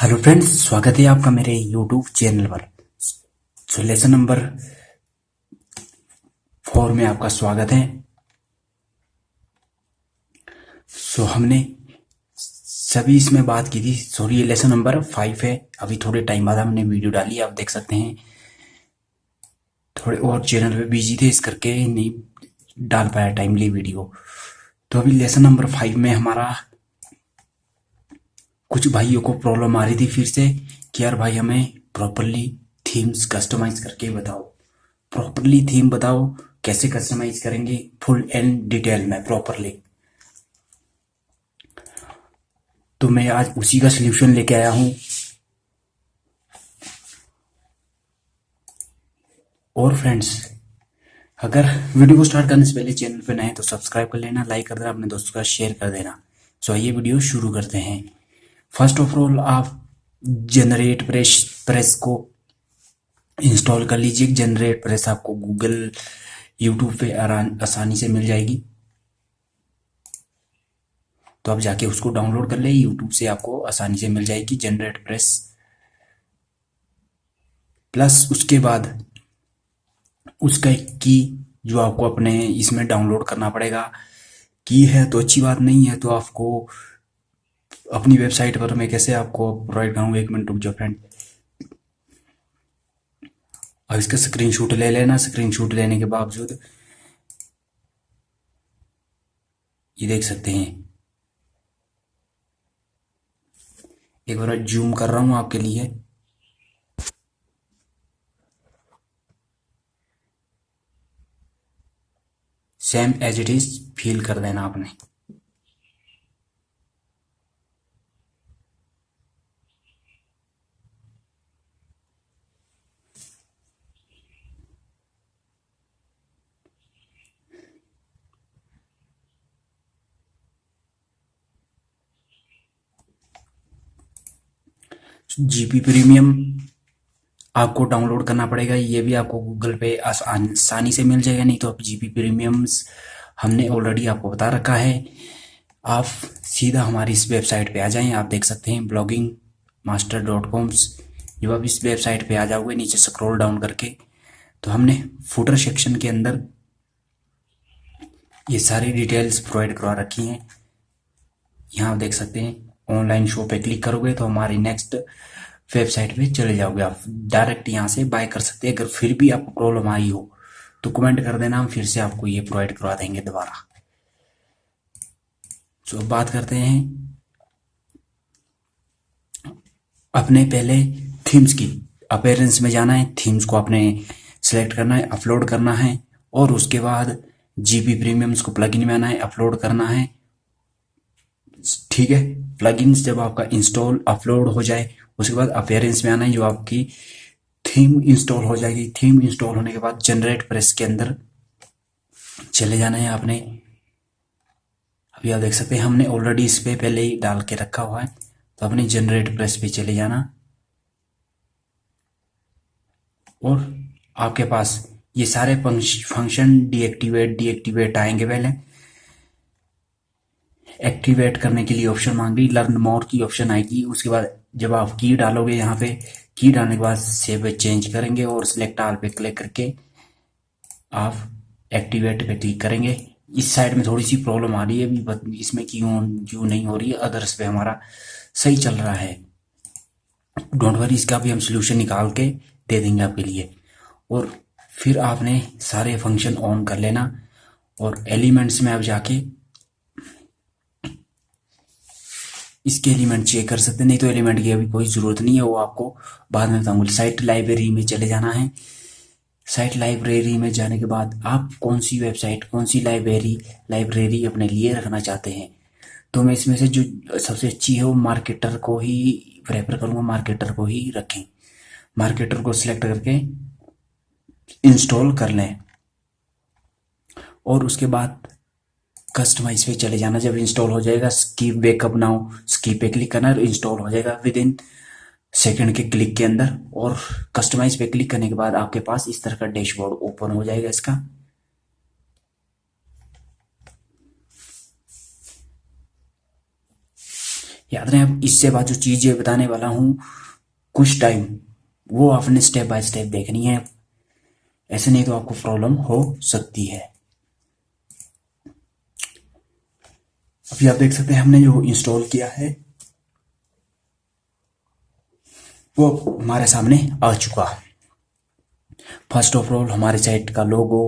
Hello friends, स्वागत है आपका मेरे यूट्यूब चैनल पर। लेसन नंबर 4 में आपका स्वागत है। हमने सभी इसमें बात की थी। सॉरी, ये लेसन नंबर 5 है। अभी थोड़े टाइम बाद हमने वीडियो डाली, आप देख सकते हैं। थोड़े और चैनल पे बिजी थे, इस करके नहीं डाल पाया टाइमली वीडियो। तो अभी लेसन नंबर 5 में हमारा कुछ भाइयों को प्रॉब्लम आ रही थी फिर से कि यार भाई हमें प्रॉपरली थीम्स कस्टमाइज करके बताओ। प्रॉपरली थीम बताओ, कैसे कस्टमाइज करेंगे फुल एंड डिटेल में प्रॉपरली। तो मैं आज उसी का सलूशन लेके आया हूं। और फ्रेंड्स, अगर वीडियो को स्टार्ट करने से पहले चैनल पे नए हैं तो सब्सक्राइब कर लेना, लाइक कर देना, अपने दोस्तों का शेयर कर देना। सो आइए वीडियो शुरू करते हैं। फर्स्ट ऑफ ऑल आप जनरेट प्रेस को इंस्टॉल कर लीजिए। जनरेट प्रेस आपको गूगल यूट्यूब पे आसानी से मिल जाएगी, तो आप जाके उसको डाउनलोड कर ले। यूट्यूब से आपको आसानी से मिल जाएगी जनरेट प्रेस। प्लस उसके बाद उसका एक की जो आपको अपने इसमें डाउनलोड करना पड़ेगा। की है तो अच्छी बात नहीं है तो आपको अपनी वेबसाइट पर मैं कैसे आपको प्रोवाइड करूँगा। एक मिनट रुक जाओ फ्रेंड। अब इसका स्क्रीनशॉट ले लेना। स्क्रीनशॉट लेने के बावजूद ये देख सकते हैं। एक बार जूम कर रहा हूँ आपके लिए। Same as it is feel कर देना आपने। जीपी प्रीमियम आपको डाउनलोड करना पड़ेगा। ये भी आपको गूगल पे आसानी से मिल जाएगा, नहीं तो आप जीपी प्रीमियम्स हमने ऑलरेडी आपको बता रखा है। आप सीधा हमारी इस वेबसाइट पे आ जाएं। आप देख सकते हैं bloggingmaster.coms। जब आप इस वेबसाइट पे आ जाओगे, नीचे स्क्रॉल डाउन करके तो हमने फुटर सेक्शन के अंदर ये सारी डिटेल्स प्रोवाइड करवा रखी हैं। यहाँ आप देख सकते हैं। ऑनलाइन शो पे क्लिक करोगे तो हमारी नेक्स्ट वेबसाइट पे चले जाओगे। आप डायरेक्ट यहाँ से बाय कर सकते हैं। अगर फिर भी आपको प्रॉब्लम आई हो तो कमेंट कर देना, हम फिर से आपको ये प्रोवाइड करवा देंगे दोबारा। तो बात करते हैं अपने पहले थीम्स की। अपीयरेंस में जाना है, थीम्स को आपने सेलेक्ट करना है, अपलोड करना है। और उसके बाद जीपी प्रीमियम्स को प्लगइन में आना है, अपलोड करना है। ठीक है। प्लगइन्स जब आपका इंस्टॉल अपलोड हो जाए उसके बाद अपीयरेंस में आना है, जो आपकी थीम इंस्टॉल हो जाएगी। थीम इंस्टॉल होने के बाद जनरेट प्रेस के अंदर चले जाना है आपने। अभी आप देख सकते हैं हमने ऑलरेडी इस पे पहले ही डाल के रखा हुआ है, तो अपने जनरेट प्रेस पे चले जाना। और आपके पास ये सारे फंक्शन डीएक्टिवेट आएंगे। पहले एक्टिवेट करने के लिए ऑप्शन मांग रही, लर्न मोर की ऑप्शन आएगी। उसके बाद जब आप की डालोगे, यहाँ पे की डालने के बाद सेव चेंज करेंगे और सिलेक्ट ऑल पे क्लिक करके आप एक्टिवेट पे क्लिक करेंगे। इस साइड में थोड़ी सी प्रॉब्लम आ रही है अभी, इसमें क्यों क्यों नहीं हो रही है। अदर्स पे हमारा सही चल रहा है। डोंट वरी, इसका भी हम सोल्यूशन निकाल के दे देंगे आपके लिए। और फिर आपने सारे फंक्शन ऑन कर लेना और एलिमेंट्स में आप जाके इसके एलिमेंट चेक कर सकते हैं। नहीं तो एलिमेंट की अभी कोई ज़रूरत नहीं है, वो आपको बाद में बताऊंगा। साइट लाइब्रेरी में चले जाना है। साइट लाइब्रेरी में जाने के बाद आप कौन सी वेबसाइट, कौन सी लाइब्रेरी अपने लिए रखना चाहते हैं। तो मैं इसमें से जो सबसे अच्छी है वो मार्केटर को ही प्रेफर करूँगा। मार्केटर को ही रखें। मार्केटर को सिलेक्ट करके इंस्टॉल कर लें और उसके बाद कस्टमाइज पे चले जाना। जब इंस्टॉल हो जाएगा, स्कीप बैकअप नाउ, स्कीप पे क्लिक करना है, इंस्टॉल हो जाएगा विद इन सेकंड के क्लिक के अंदर। और कस्टमाइज पे क्लिक करने के बाद आपके पास इस तरह का डैशबोर्ड ओपन हो जाएगा इसका। याद रहे, अब इससे बाद जो चीजें बताने वाला हूँ कुछ टाइम, वो आपने स्टेप बाय स्टेप देखनी है, ऐसे नहीं तो आपको प्रॉब्लम हो सकती है। अभी आप देख सकते हैं हमने जो इंस्टॉल किया है वो हमारे सामने आ चुका है। फर्स्ट ऑफ ऑल हमारे साइट का लोगो,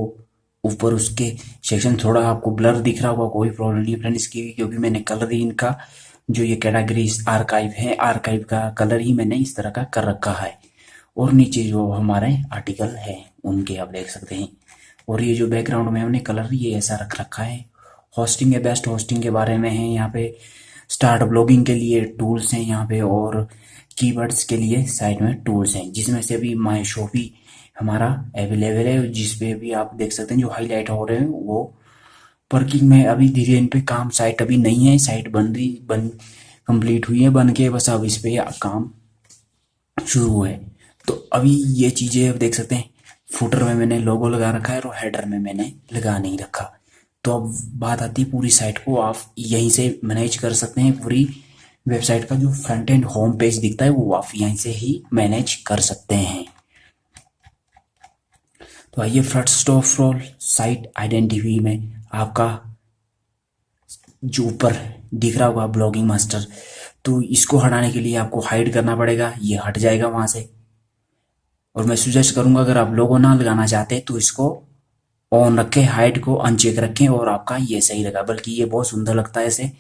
ऊपर उसके सेक्शन थोड़ा आपको ब्लर दिख रहा होगा, कोई प्रॉब्लम नहीं फ्रेंड इसकी, क्योंकि मैंने कलर ही इनका जो ये कैटेगरी आर्काइव है, आर्काइव का कलर ही मैंने इस तरह का कर रखा है। और नीचे जो हमारे आर्टिकल है उनके आप देख सकते हैं। और ये जो बैकग्राउंड में हमने कलर ये ऐसा रख रखा है। होस्टिंग है, बेस्ट होस्टिंग के बारे में है यहाँ पे। स्टार्ट ब्लॉगिंग के लिए टूल्स हैं यहाँ पे, और कीवर्ड्स के लिए साइड में टूल्स हैं, जिसमें से अभी माई शॉपी हमारा अवेलेबल है, जिसपे भी आप देख सकते हैं जो हाईलाइट हो रहे हैं वो वर्किंग में। अभी धीरे इन पे काम, साइट अभी नहीं है, साइट बन कंप्लीट हुई है, बन के बस अब इस पे काम शुरू है। तो अभी ये चीजें अब देख सकते हैं, फुटर में मैंने लोगो लगा रखा है और हेडर में मैंने लगा नहीं रखा। तो अब बात आती है पूरी साइट को आप यहीं से मैनेज कर सकते हैं। पूरी वेबसाइट का जो फ्रंट एंड होम पेज दिखता है वो आप यहीं से ही मैनेज कर सकते हैं। तो आइए first of all site identity में आपका जो ऊपर दिख रहा होगा ब्लॉगिंग मास्टर, तो इसको हटाने के लिए आपको हाइड करना पड़ेगा, ये हट जाएगा वहां से। और मैं सुजेस्ट करूंगा अगर आप लोगो ना लगाना चाहते तो इसको ऑन रखें, हाइड को अनचेक रखें और आपका ये सही लगा, बल्कि ये बहुत सुंदर लगता है ऐसे।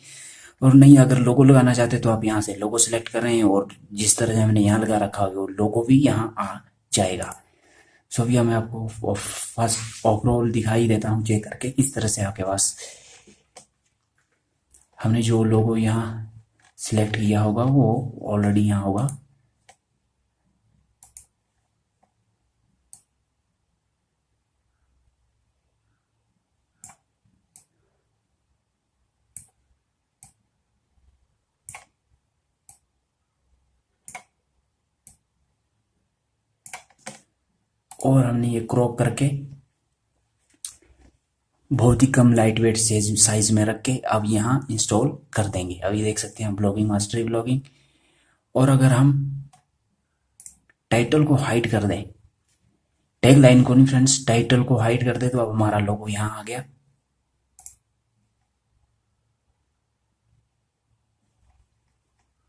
और नहीं, अगर लोगो लगाना चाहते तो आप यहाँ से लोगो सिलेक्ट करें और जिस तरह से हमने यहाँ लगा रखा है वो लोगो भी यहाँ आ जाएगा। सो अभी मैं आपको फर्स्ट ओवरऑल दिखाई देता हूँ चेक करके किस तरह से आपके पास हमने जो लोगो यहाँ सिलेक्ट किया होगा वो ऑलरेडी यहाँ होगा। और हमने ये क्रॉप करके बहुत ही कम लाइट वेट साइज में रख के अब यहाँ इंस्टॉल कर देंगे। अभी देख सकते हैं ब्लॉगिंग मास्टरी ब्लॉगिंग। और अगर हम टाइटल को हाइड कर दें, टैग लाइन को नहीं फ्रेंड्स, टाइटल को हाइड कर दे, तो अब हमारा लोगो यहाँ आ गया।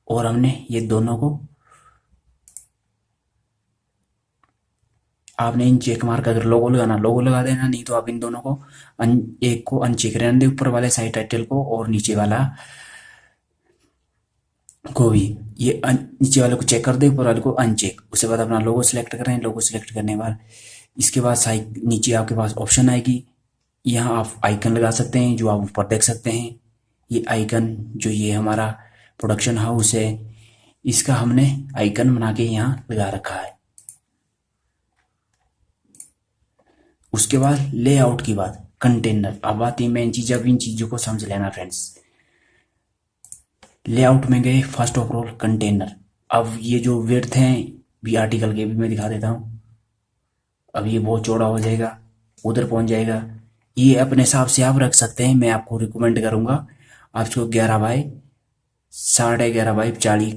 और हमने ये दोनों को आपने इन चेक मार्क, अगर लोगो लगाना लोगो लगा देना, नहीं तो आप इन दोनों को एक को अनचेक रहने दे, ऊपर वाले साइड टाइटल को और नीचे वाला को भी। ये नीचे वाले को चेक कर दे, ऊपर वाले को अनचेक। उसके बाद अपना लोगो सिलेक्ट करें, लोगो सिलेक्ट करने के बाद इसके बाद साइड नीचे आपके पास ऑप्शन आएगी, यहाँ आप आइकन लगा सकते हैं जो आप ऊपर देख सकते हैं। ये आइकन जो ये हमारा प्रोडक्शन हाउस है इसका हमने आइकन बना के यहाँ लगा रखा है। उसके बाद लेआउट की बात, कंटेनर। अब आती है मेन चीज, अब इन चीजों को समझ लेना फ्रेंड्स। लेआउट में गए, फर्स्ट ऑफ ऑल कंटेनर। अब ये जो विड्थ है भी आर्टिकल के भी मैं दिखा देता हूँ। अब ये बहुत चौड़ा हो जाएगा, उधर पहुंच जाएगा। ये अपने हिसाब से आप रख सकते हैं, मैं आपको रिकमेंड करूंगा आप इसको 11 बाय 11.5 बाय 40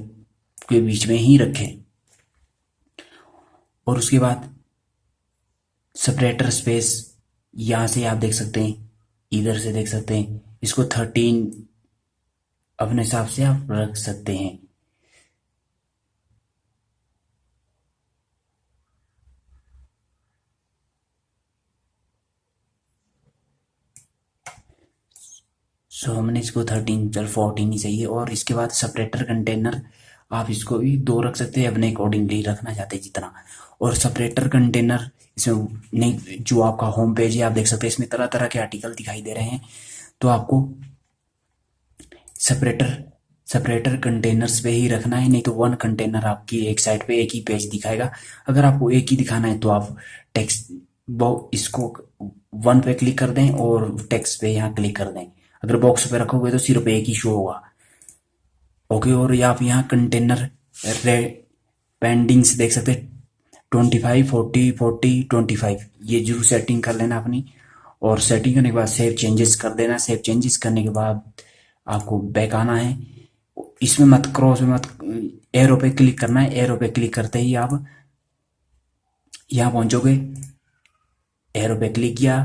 के बीच में ही रखें। और उसके बाद सेपरेटर स्पेस, यहाँ से आप देख सकते हैं, इधर से देख सकते हैं, इसको 13 अपने हिसाब से आप रख सकते हैं। सो हमने इसको 13, चल 14 ही चाहिए। और इसके बाद सेपरेटर कंटेनर आप इसको भी 2 रख सकते हैं, अपने अकॉर्डिंगली रखना चाहते हैं जितना। और सेपरेटर कंटेनर इसमें नहीं, जो आपका होम पेज है आप देख सकते हैं इसमें तरह तरह के आर्टिकल दिखाई दे रहे हैं, तो आपको सेपरेटर कंटेनर्स पे ही रखना है, नहीं तो वन कंटेनर आपकी एक साइड पे एक ही पेज दिखाएगा। अगर आपको एक ही दिखाना है तो आप टेक्स्ट इसको 1 पे क्लिक कर दें और टेक्स्ट पे यहाँ क्लिक कर दें। अगर बॉक्स पे रखोगे तो सिर्फ एक ही शो होगा। ओके, और आप यहाँ कंटेनर पेंडिंग्स देख सकते हैं, 25, 40, 40, 25, ये जरूर सेटिंग कर लेना अपनी। और सेटिंग करने के बाद सेव चेंजेस कर देना। सेव चेंजेस करने के बाद आपको बैक आना है, इसमें मत, क्रॉस में मत, एरो पे क्लिक करना है। एरो पे क्लिक करते ही आप यहाँ पहुंचोगे। एरो पे क्लिक किया,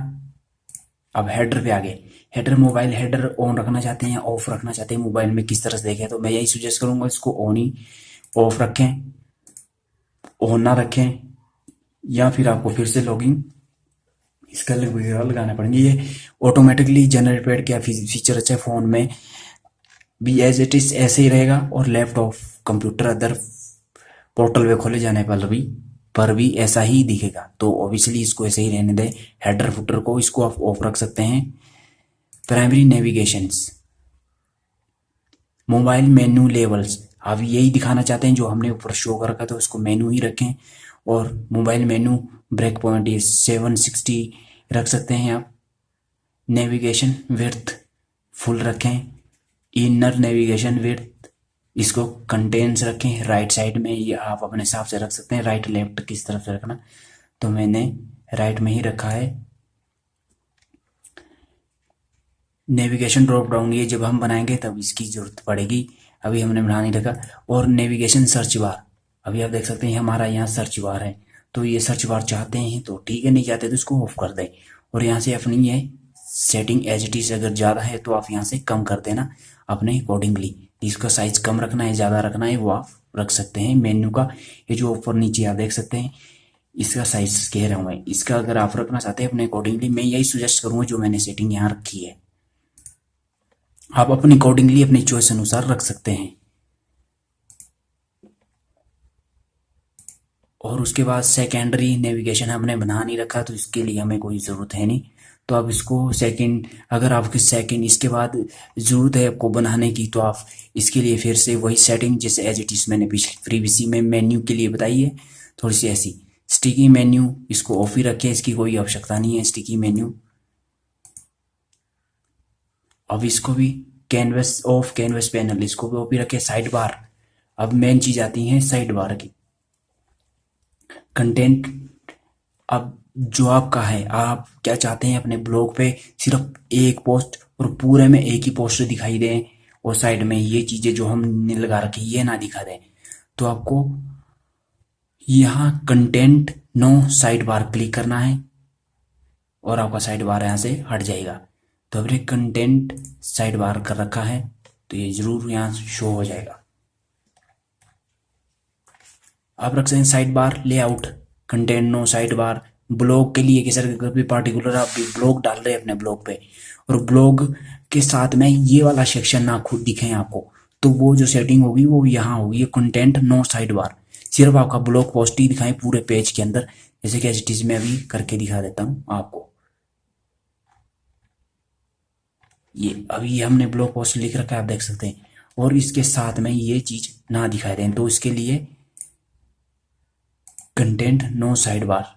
अब हेडर पे आ गए। हेडर, मोबाइल हेडर ऑन रखना चाहते हैं या ऑफ रखना चाहते हैं, मोबाइल में किस तरह से देखें, तो मैं यही सजेस्ट करूंगा इसको ऑन ही, ऑफ रखें, ऑन ना रखें, या फिर आपको फिर से लॉगिन इसका वगैरह लगाना पड़ेंगे। ये ऑटोमेटिकली जनरेटेड क्या फीचर अच्छा है, फ़ोन में भी एज इट इज ऐसे ही रहेगा, और लैपटॉप, कंप्यूटर, अदर पोर्टल पे खोले जाने पर भी ऐसा ही दिखेगा। तो ऑब्वियसली इसको ऐसे ही रहने दें। हेडर फुटर को इसको आप ऑफ रख सकते हैं। Primary navigations, mobile menu levels, आप यही दिखाना चाहते हैं जो हमने ऊपर शो कर रखा था, उसको मेनू ही रखें। और मोबाइल मेनू ब्रेक पॉइंट ये 760 रख सकते हैं आप। नेविगेशन विड्थ फुल रखें। इनर नेविगेशन विड्थ इसको कंटेंट्स रखें। राइट साइड में ये आप अपने हिसाब से रख सकते हैं, राइट लेफ्ट किस तरफ से रखना, तो मैंने राइट में ही रखा है। नेविगेशन ड्रॉप डाउन ये जब हम बनाएंगे तब इसकी जरूरत पड़ेगी, अभी हमने बना नहीं रखा। और नेविगेशन सर्च बार, अभी आप देख सकते हैं हमारा यहाँ सर्च बार है, तो ये सर्च बार चाहते हैं तो ठीक है, नहीं चाहते तो इसको ऑफ कर दें। और यहाँ से अपनी ये सेटिंग एज इट इज, अगर ज़्यादा है तो आप यहाँ से कम कर देना अपने अकॉर्डिंगली। इसका साइज कम रखना है, ज़्यादा रखना है, वो आप रख सकते हैं। मेन्यू का ये जो ऊपर नीचे आप देख सकते हैं, इसका साइज कह रहा हूँ मैं, इसका अगर आप रखना चाहते हैं अपने अकॉर्डिंगली, मैं यही सजेस्ट करूँगा जो मैंने सेटिंग यहाँ रखी है। आप अपनी अकॉर्डिंगली अपनी चॉइस अनुसार रख सकते हैं। और उसके बाद सेकेंडरी नेविगेशन हमने बना नहीं रखा, तो इसके लिए हमें कोई ज़रूरत है नहीं। तो आप इसको सेकंड, अगर आपकी सेकंड इसके बाद ज़रूरत है आपको बनाने की, तो आप इसके लिए फिर से वही सेटिंग जैसे एज इट इज़ मैंने पिछली प्रीवियसली में मेन्यू के लिए बताई है, थोड़ी सी ऐसी। स्टिकी मेन्यू इसको ऑफ ही रखें, इसकी कोई आवश्यकता नहीं है स्टिकी मेन्यू। अब इसको भी कैनवस ऑफ, कैनवस पैनल इसको भी ऑफ ही रखें। साइड बार, अब मेन चीज़ आती है साइड बार की। कंटेंट, अब जो आपका है, आप क्या चाहते हैं अपने ब्लॉग पे सिर्फ एक पोस्ट और पूरे में एक ही पोस्ट दिखाई दें, और साइड में ये चीज़ें जो हमने लगा रखी ये ना दिखा दें, तो आपको यहाँ content no side bar click करना है, और आपका साइड बार यहाँ से हट जाएगा। तो अगर कंटेंट साइड बार कर रखा है तो ये जरूर यहाँ शो हो जाएगा। आप रख सकते हैं side bar layout, content no side bar. Blog के लिए किसी भी पार्टिकुलर आप भी ब्लॉग डाल रहे हैं अपने ब्लॉग पे, और ब्लॉग के साथ में ये वाला सेक्शन ना खुद दिखे आपको, तो वो जो सेटिंग होगी वो यहाँ होगी, कंटेंट नो साइड बार। सिर्फ आपका ब्लॉग पोस्ट ही दिखाएं पूरे पेज के अंदर, जैसे कि एच में अभी करके दिखा देता हूँ आपको। ये अभी हमने ब्लॉग पोस्ट लिख रखा है, आप देख सकते हैं, और इसके साथ में ये चीज ना दिखाई दें, तो इसके लिए कंटेंट नो साइड बार,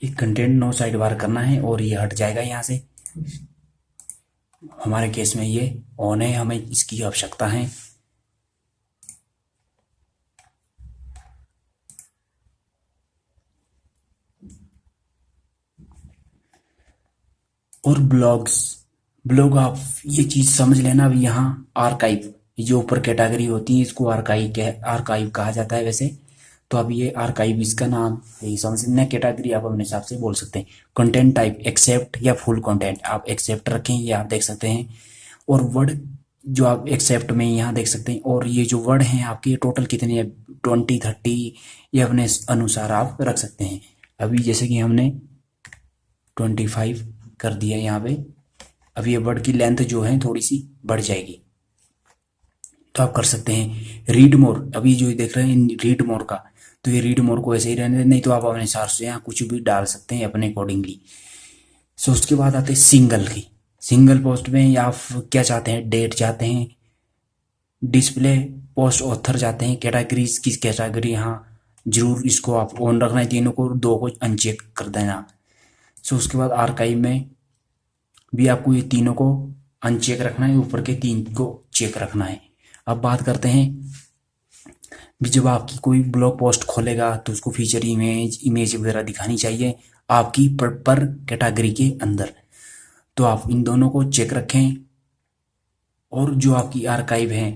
ये कंटेंट नो साइड बार करना है, और ये हट जाएगा यहाँ से। हमारे केस में ये ऑन है, हमें इसकी आवश्यकता है। और ब्लॉग आप ये चीज समझ लेना। अभी यहाँ आर्काइव, जो ऊपर कैटेगरी होती है इसको आर्काइव कहा जाता है वैसे, तो अब ये आर्काइव इसका नाम है, समझना। कैटेगरी आप अपने हिसाब से बोल सकते हैं। कंटेंट टाइप एक्सेप्ट या फुल कंटेंट, आप एक्सेप्ट रखें, ये आप देख सकते हैं। और वर्ड जो आप एक्सेप्ट में यहाँ देख सकते हैं, और ये जो वर्ड हैं आपके टोटल कितने हैं, 20 30, ये अपने अनुसार आप रख सकते हैं। अभी जैसे कि हमने 25 कर दिया यहाँ पे। अब ये वर्ड की लेंथ जो है थोड़ी सी बढ़ जाएगी, तो आप कर सकते हैं रीड मोर। अभी जो देख रहे हैं रीड मोर का, तो ये रीड मोर को ऐसे ही रहने दें, नहीं तो आप अपने हिसाब से यहाँ कुछ भी डाल सकते हैं अपने अकॉर्डिंगली। सो उसके बाद आते हैं सिंगल की। सिंगल पोस्ट में आप क्या चाहते हैं, डेट चाहते हैं, डिस्प्ले पोस्ट ऑथर चाहते हैं, कैटेगरीज किस कैटेगरी, यहाँ जरूर इसको आप ऑन रखना है, तीनों को, दो को अनचेक कर देना। सो उसके बाद आर्काइव में भी आपको ये तीनों को अनचेक रखना है, ऊपर के 3 को चेक रखना है। अब बात करते हैं भी जब आपकी कोई ब्लॉग पोस्ट खोलेगा तो उसको फीचर इमेज वगैरह दिखानी चाहिए आपकी पर कैटेगरी के अंदर, तो आप इन दोनों को चेक रखें। और जो आपकी आर्काइव है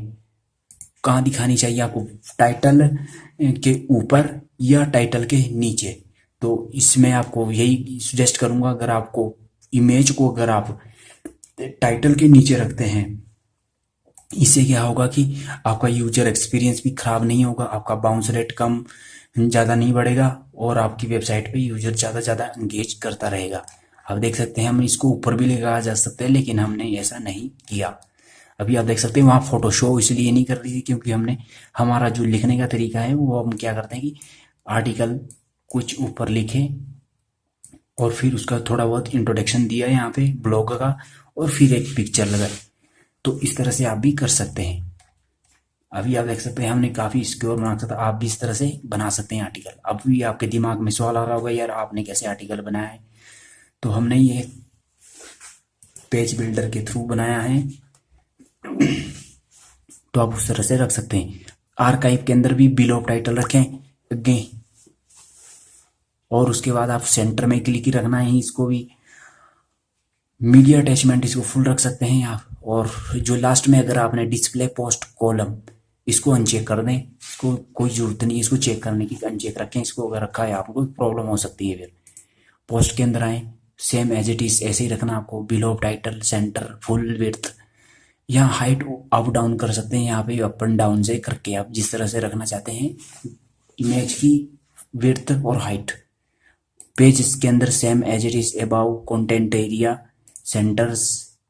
कहाँ दिखानी चाहिए आपको, टाइटल के ऊपर या टाइटल के नीचे। तो इसमें आपको यही सजेस्ट करूंगा, अगर आपको इमेज को अगर आप टाइटल के नीचे रखते हैं, इससे क्या होगा कि आपका यूजर एक्सपीरियंस भी खराब नहीं होगा, आपका बाउंस रेट कम ज़्यादा नहीं बढ़ेगा और आपकी वेबसाइट पे यूजर ज़्यादा एंगेज करता रहेगा। आप देख सकते हैं हम इसको ऊपर भी लेकर जा सकते हैं, लेकिन हमने ऐसा नहीं किया। अभी आप देख सकते हैं वहाँ फोटो शो इसलिए नहीं कर रही थी क्योंकि हमने हमारा जो लिखने का तरीका है वो हम क्या करते हैं कि आर्टिकल कुछ ऊपर लिखे और फिर उसका थोड़ा बहुत इंट्रोडक्शन दिया यहाँ पे ब्लॉग का और फिर एक पिक्चर लगाई। तो इस तरह से आप भी कर सकते हैं। अभी आप देख सकते हैं हमने काफ़ी सिक्योर बना सकता, आप भी इस तरह से बना सकते हैं आर्टिकल। अब भी आपके दिमाग में सवाल आ रहा होगा यार आपने कैसे आर्टिकल बनाया है, तो हमने ये पेज बिल्डर के थ्रू बनाया है। तो आप उस तरह से रख सकते हैं। आर्काइव के अंदर भी बिलो टाइटल रखें आगे, और उसके बाद आप सेंटर में क्लिक ही रखना है इसको भी। मीडिया अटैचमेंट इसको फुल रख सकते हैं आप। और जो लास्ट में अगर आपने डिस्प्ले पोस्ट कॉलम इसको अनचेक कर दें, इसको कोई जरूरत नहीं इसको चेक करने की, अनचेक रखें इसको। अगर रखा है आपको प्रॉब्लम हो सकती है। फिर पोस्ट के अंदर आए, सेम एज इट इज ऐसे ही रखना आपको। Below title centre full width, यहाँ हाइट अप डाउन कर सकते हैं, यहाँ पे अप एंड डाउन से करके आप जिस तरह से रखना चाहते हैं इमेज की विड्थ और हाइट। पेज इसके अंदर same as it is about content area centres,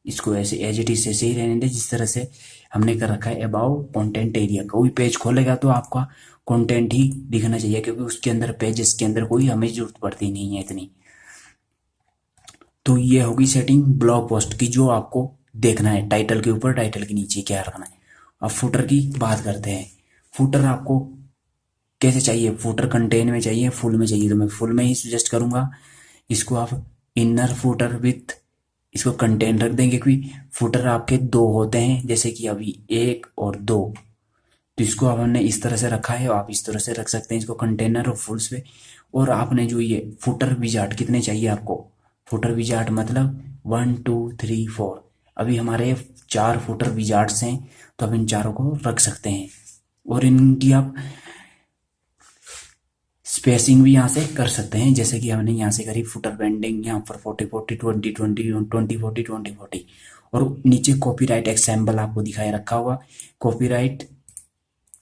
इसको ऐसे एज इट इज ऐसे ही रहने दें जिस तरह से हमने कर रखा है अबाउ कंटेंट एरिया। कोई पेज खोलेगा तो आपका कंटेंट ही दिखना चाहिए क्योंकि उसके अंदर पेजेस के अंदर कोई हमें जरूरत पड़ती नहीं है इतनी। तो ये होगी सेटिंग ब्लॉग पोस्ट की जो आपको देखना है, टाइटल के ऊपर टाइटल के नीचे क्या रखना है। अब फुटर की बात करते हैं। फुटर आपको कैसे चाहिए, फुटर कंटेन में चाहिए फुल में चाहिए, तो मैं फुल में ही सजेस्ट करूंगा। इसको आप इनर फुटर विथ इसको कंटेन रख देंगे क्योंकि फुटर आपके दो होते हैं, जैसे कि अभी 1 और 2। तो इसको अब हमने इस तरह से रखा है, आप इस तरह से रख सकते हैं इसको कंटेनर और फुल्स पे। और आपने जो ये फुटर विजार्ड कितने चाहिए आपको, फुटर विजार्ड मतलब 1 2 3 4। अभी हमारे 4 फुटर विजार्ड्स हैं तो अब इन चारों को रख सकते हैं। और इनकी आप स्पेसिंग भी यहाँ से कर सकते हैं, जैसे कि हमने यहाँ से करी फुटर बेंडिंग यहाँ पर 40 40 20 20 20 40 20 40। और नीचे कॉपीराइट एक्सेम्बल आपको दिखाई रखा हुआ, कॉपीराइट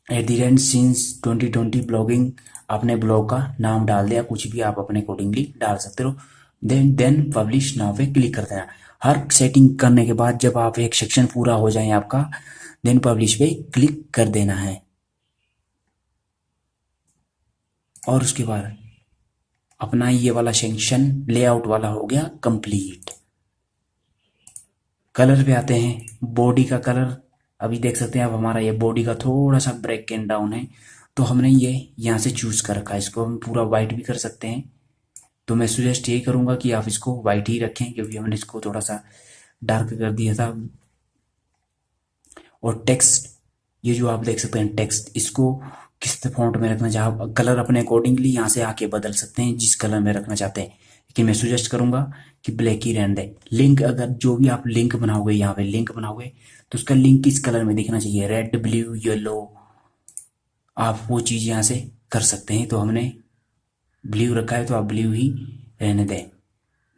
एडहेरेंस सिंस 2020 ब्लॉगिंग। आपने ब्लॉग का नाम डाल दिया, कुछ भी आप अपने अकॉर्डिंगली डाल सकते हो। देन पब्लिश नाउ पे क्लिक कर देना। हर सेटिंग करने के बाद जब आप एक सेक्शन पूरा हो जाए आपका, देन पब्लिश पे क्लिक कर देना है। और उसके बाद अपना ये वाला सेक्शन लेआउट वाला हो गया कंप्लीट। कलर पे आते हैं, बॉडी का कलर। अभी देख सकते हैं आप हमारा ये बॉडी का थोड़ा सा ब्रेक एंड डाउन है, तो हमने ये यहाँ से चूज कर रखा है। इसको हम पूरा वाइट भी कर सकते हैं, तो मैं सजेस्ट यही करूँगा कि आप इसको वाइट ही रखें क्योंकि हमने इसको थोड़ा सा डार्क कर दिया था। और टेक्स्ट, ये जो आप देख सकते हैं टेक्स्ट, इसको किस फॉन्ट में रखना चाहे, कलर अपने अकॉर्डिंगली यहाँ से आके बदल सकते हैं जिस कलर में रखना चाहते हैं, लेकिन मैं सुजेस्ट करूंगा कि ब्लैक ही रहने दें। लिंक, अगर जो भी आप लिंक बनाओगे यहाँ पे लिंक बनाओगे तो उसका लिंक किस कलर में दिखना चाहिए, रेड ब्लू येलो, आप वो चीज़ यहाँ से कर सकते हैं। तो हमने ब्लू रखा है तो आप ब्लू ही रहने दें।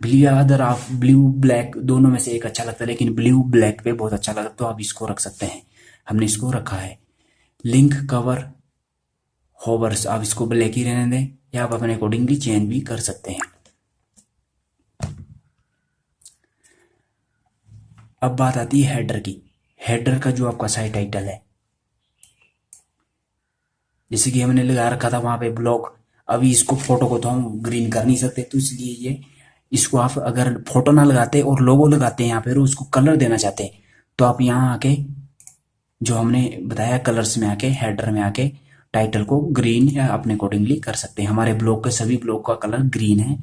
ब्लू या अदर आप ब्लू ब्लैक दोनों में से एक अच्छा लगता है, लेकिन ब्लू ब्लैक पे बहुत अच्छा लगता है तो आप इसको रख सकते हैं। हमने इसको रखा है। लिंक कवर होवर्स, आप इसको ब्लैक ही रहने दें या आप अपने अकॉर्डिंगली चेंज भी कर सकते हैं। अब बात आती है हेडर की। हेडर का जो आपका साइट टाइटल है, जैसे कि हमने लगा रखा था वहां पे ब्लॉग, अभी इसको फोटो को तो हम ग्रीन कर नहीं सकते, तो इसलिए ये इसको आप अगर फोटो ना लगाते और लोगो लगाते हैं यहाँ पे और उसको कलर देना चाहते हैं तो आप यहाँ आके जो हमने बताया कलर्स में आके हेडर में आके टाइटल को ग्रीन या अपने अकॉर्डिंगली कर सकते हैं। हमारे ब्लॉग के सभी ब्लॉग का कलर ग्रीन है,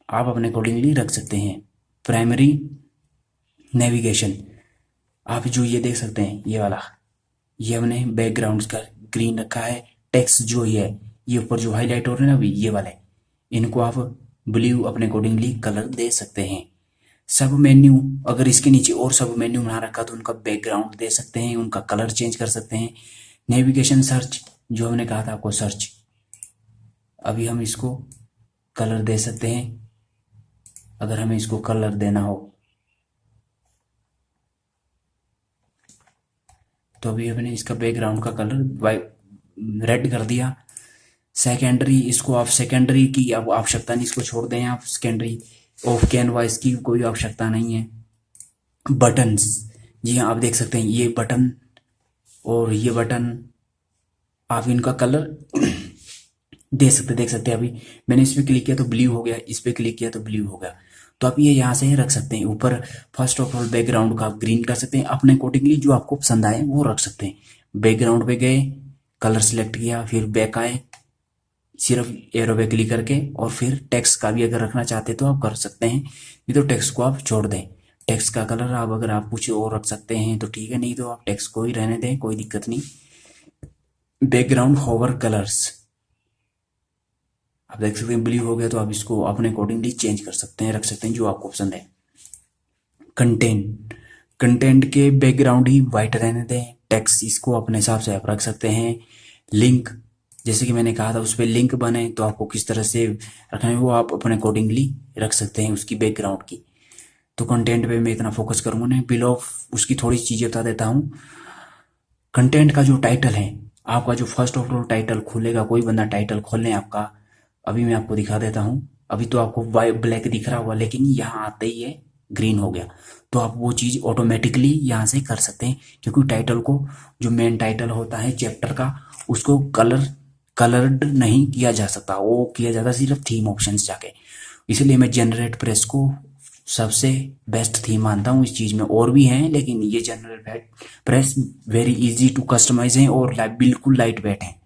आप अपने अकॉर्डिंगली रख सकते हैं। प्राइमरी नेविगेशन, आप जो ये देख सकते हैं ये वाला, ये हमने बैकग्राउंड का ग्रीन रखा है। टेक्स्ट जो ये ऊपर जो हाईलाइट हो रहे हैं ना अभी ये वाले, इनको आप ब्लू अपने अकॉर्डिंगली कलर दे सकते हैं। सब मेन्यू, अगर इसके नीचे और सब मेन्यू बना रखा तो उनका बैकग्राउंड दे सकते हैं, उनका कलर चेंज कर सकते हैं। नेविगेशन सर्च, जो हमने कहा था आपको सर्च, अभी हम इसको कलर दे सकते हैं अगर हमें इसको कलर देना हो। तो अभी हमने इसका बैकग्राउंड का कलर रेड कर दिया। सेकेंडरी, इसको आप सेकेंडरी की अब आवश्यकता नहीं, इसको छोड़ दें आप। सेकेंडरी ऑफ कैनवास की कोई आवश्यकता नहीं है। बटन्स, जी हाँ, आप देख सकते हैं ये बटन और ये बटन, आप इनका कलर दे सकते, देख सकते हैं। अभी मैंने इस पर क्लिक किया तो ब्लू हो गया, इस पर क्लिक किया तो ब्लू हो गया। तो आप ये यहाँ से रख सकते हैं। ऊपर फर्स्ट ऑफ ऑल बैकग्राउंड का आप ग्रीन कर सकते हैं, अपने अकॉर्डिंगली जो आपको पसंद आए वो रख सकते हैं। बैकग्राउंड पे गए, कलर सेलेक्ट किया, फिर बैक आए, सिर्फ एरो पे क्लिक करके, और फिर टेक्स्ट का भी अगर रखना चाहते तो आप कर सकते हैं, नहीं तो टेक्स्ट को आप छोड़ दें। टेक्स्ट का कलर आप अगर आप कुछ और रख सकते हैं तो ठीक है, नहीं तो आप टेक्स्ट को ही रहने दें, कोई दिक्कत नहीं। बैकग्राउंड होवर कलर्स, आप देख सकते हैं ब्लू हो गया, तो आप इसको अपने अकॉर्डिंगली चेंज कर सकते हैं, रख सकते हैं जो आपको पसंद है। कंटेंट, कंटेंट के बैकग्राउंड ही वाइट रहने दें। टेक्स्ट इसको अपने हिसाब से आप रख सकते हैं। लिंक, जैसे कि मैंने कहा था उस पर लिंक बने तो आपको किस तरह से रखना है वो आप अपने अकॉर्डिंगली रख सकते हैं उसकी बैकग्राउंड की। तो कंटेंट पे मैं इतना फोकस करूंगा नहीं। बिलो उसकी थोड़ी चीज़ें बता देता हूँ। कंटेंट का जो टाइटल है, आपका जो फर्स्ट ऑफ ऑल टाइटल खोलेगा, कोई बंदा टाइटल खोल लें आपका, अभी मैं आपको दिखा देता हूँ। अभी तो आपको वाइट ब्लैक दिख रहा होगा, लेकिन यहाँ आते ही ये ग्रीन हो गया। तो आप वो चीज़ ऑटोमेटिकली यहाँ से कर सकते हैं, क्योंकि टाइटल को, जो मेन टाइटल होता है चैप्टर का, उसको कलर्ड नहीं किया जा सकता, वो किया जाता सिर्फ थीम ऑप्शंस जाके। इसलिए मैं जनरेट प्रेस को सबसे बेस्ट थीम मानता हूँ इस चीज़ में। और भी हैं, लेकिन ये generate press very easy to customise है और बिल्कुल लाइट वेट है।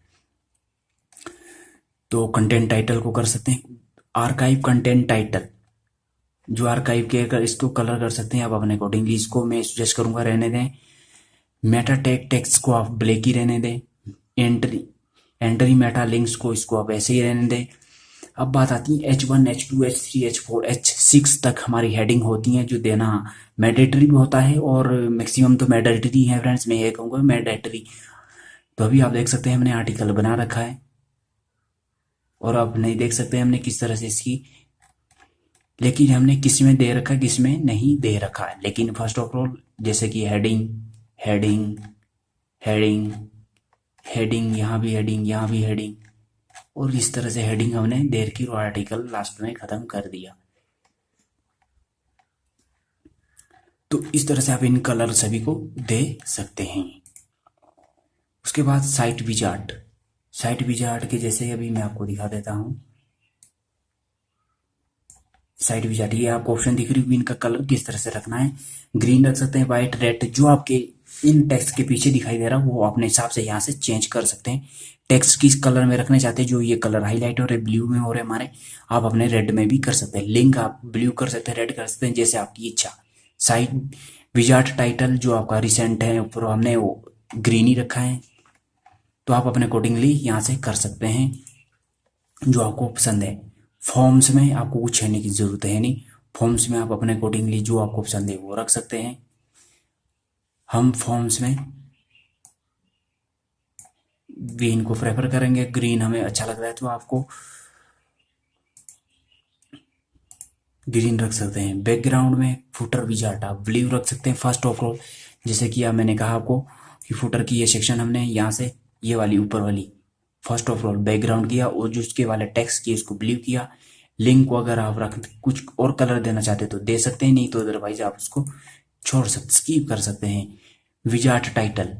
तो कंटेंट टाइटल को कर सकते हैं। आर्काइव कंटेंट टाइटल, जो आर्काइव के अगर इसको कलर कर सकते हैं आप अपने अकॉर्डिंगली। इसको मैं सजेस्ट करूंगा रहने दें। मेटा टैग टेक्स्ट को आप ब्लैक ही रहने दें। एंट्री मेटा लिंक्स को इसको आप ऐसे ही रहने दें। अब बात आती है H1, H2, H3, H4, H6 तक हमारी हेडिंग होती हैं, जो देना मैंडेटरी भी होता है और मैक्सिमम तो मैंडेटरी है फ्रेंड्स, मैं ये कहूँगा मैंडेटरी। तो अभी आप देख सकते हैं हमने आर्टिकल बना रखा है, और आप नहीं देख सकते हैं हमने किस तरह से इसकी, लेकिन हमने किस में दे रखा है किस में नहीं दे रखा है। लेकिन फर्स्ट ऑफ ऑल जैसे कि हेडिंग, हेडिंग, हेडिंग, हेडिंग, यहाँ भी हेडिंग, यहाँ भी हेडिंग, और इस तरह से हेडिंग हमने दे रखी और आर्टिकल लास्ट में खत्म कर दिया। तो इस तरह से आप इन कलर सभी को दे सकते हैं। उसके बाद साइट विजार्ड, साइट विजार्ड के जैसे अभी मैं आपको दिखा देता हूँ। साइट विजार्ड, ये आपको ऑप्शन दिख रही होगी, इनका कलर किस तरह से रखना है। ग्रीन रख सकते हैं, व्हाइट, रेड, जो आपके इन टेक्स्ट के पीछे दिखाई दे रहा है वो अपने हिसाब से यहाँ से चेंज कर सकते हैं। टेक्स्ट किस कलर में रखने चाहते हैं, जो ये कलर हाईलाइट हो रहे ब्लू में हो रहे हमारे, आप अपने रेड में भी कर सकते हैं। लिंक आप ब्लू कर सकते हैं, रेड कर सकते हैं, जैसे आपकी इच्छा। साइट विजार्ड टाइटल जो आपका रिसेंट है ऊपर हमने वो ग्रीन ही रखा है, तो आप अपने अकॉर्डिंगली यहाँ से कर सकते हैं जो आपको पसंद है। फॉर्म्स में आपको कुछ छेड़ने की जरूरत है नहीं, फॉर्म्स में आप अपने अकॉर्डिंगली जो आपको पसंद है वो रख सकते हैं। हम फॉर्म्स में ग्रीन को प्रेफर करेंगे, ग्रीन हमें अच्छा लग रहा है तो आपको ग्रीन रख सकते हैं। बैकग्राउंड में फुटर विजार्ड आप ब्लू रख सकते हैं फर्स्ट ऑफ ऑल, जैसे कि मैंने कहा आपको कि फुटर की ये सेक्शन हमने यहाँ से ये वाली ऊपर वाली फर्स्ट ऑफ ऑल बैकग्राउंड किया, और जो उसके वाले टेक्स्ट किए उसको ब्लू किया। लिंक को अगर आप रख कुछ और कलर देना चाहते तो दे सकते हैं, नहीं तो अदरवाइज आप उसको छोड़ सकते, स्किप कर सकते हैं। विजार्ड टाइटल,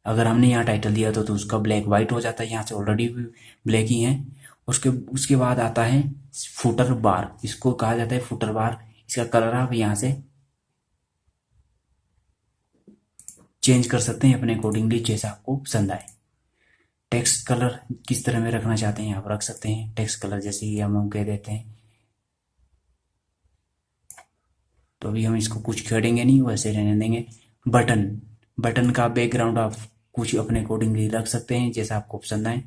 अगर हमने यहाँ टाइटल दिया तो उसका ब्लैक वाइट हो जाता है, यहाँ से ऑलरेडी ब्लैक ही है। उसके उसके बाद आता है फुटर बार, इसको कहा जाता है फुटर बार। इसका कलर आप यहाँ से चेंज कर सकते हैं अपने अकॉर्डिंगली, जैसा आपको पसंद आए। टेक्स्ट कलर किस तरह में रखना चाहते हैं आप रख सकते हैं। टेक्स्ट कलर जैसे ही हम कह देते हैं, तो अभी हम इसको कुछ खेड़ेंगे नहीं, वैसे रहने देंगे। बटन, बटन का बैकग्राउंड आप कुछ अपने अकॉर्डिंगली रख सकते हैं, जैसा आपको पसंद आए।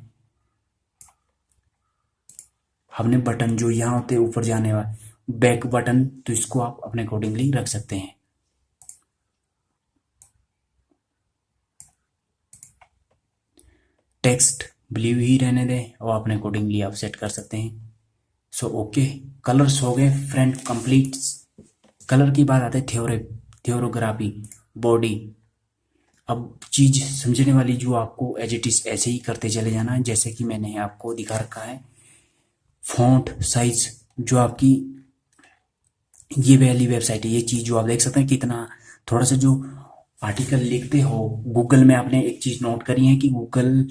हमने बटन जो यहाँ होते हैं ऊपर जाने वाले बैक बटन, तो इसको आप अपने अकॉर्डिंगली रख सकते हैं। टेक्स्ट ब्लू ही रहने दें और अपने अकॉर्डिंगली आप सेट कर सकते हैं। सो ओके, कलर्स हो गए फ्रेंड कंप्लीट। कलर की बात आते है थ्योरोग्राफी बॉडी। अब चीज समझने वाली जो आपको एज इट इज ऐसे ही करते चले जाना है, जैसे कि मैंने आपको दिखा रखा है। फॉन्ट साइज जो आपकी ये वाली वेबसाइट है, ये चीज जो आप देख सकते हैं कितना थोड़ा सा जो आर्टिकल लिखते हो गूगल में, आपने एक चीज नोट करी है कि गूगल